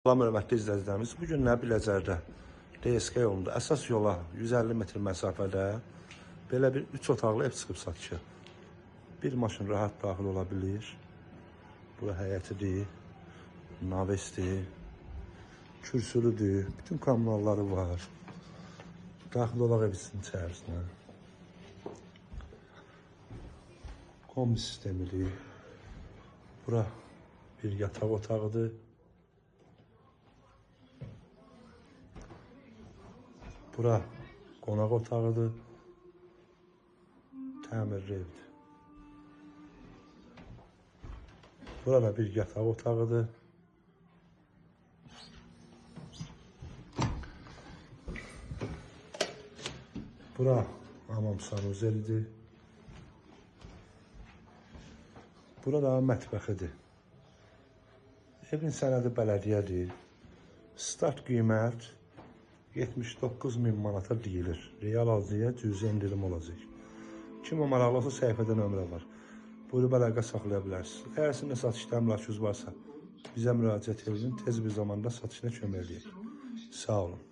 Salam hörmətli izləyicilərimiz. Bu gün Biləcərdə DSK yolunda əsas yola 150 metr məsafədə belə bir 3 otaqlı ev çıxıb satışa. Bir maşın rahat daxil ola bilir. Bura həyətidir, navesdir, kürsülüdür, bütün kommunalları var. Daxil olaq ev içərisinə. Kombi sistemidir. Bura bir yataq otağıdır. Bura qonaq otağıdır, təmirli evdir. Bura da bir yataq otağıdır. Bura hamam sanuzelidir. Bura da mətbəxidir. Evin sənədi bələdiyyədir. Start qiymət 79.000 manata deyilir. Real alıcıya cüzi indirim olacaq. Kimə maraqlı olsa səhifədə nömrə var. Buyurub əlaqə saxlaya bilərsiniz. Əgər sizin də satış təminatınız varsa, bizə müraciət edin. Tez bir zamanda satışına kömək edək. Sağ olun.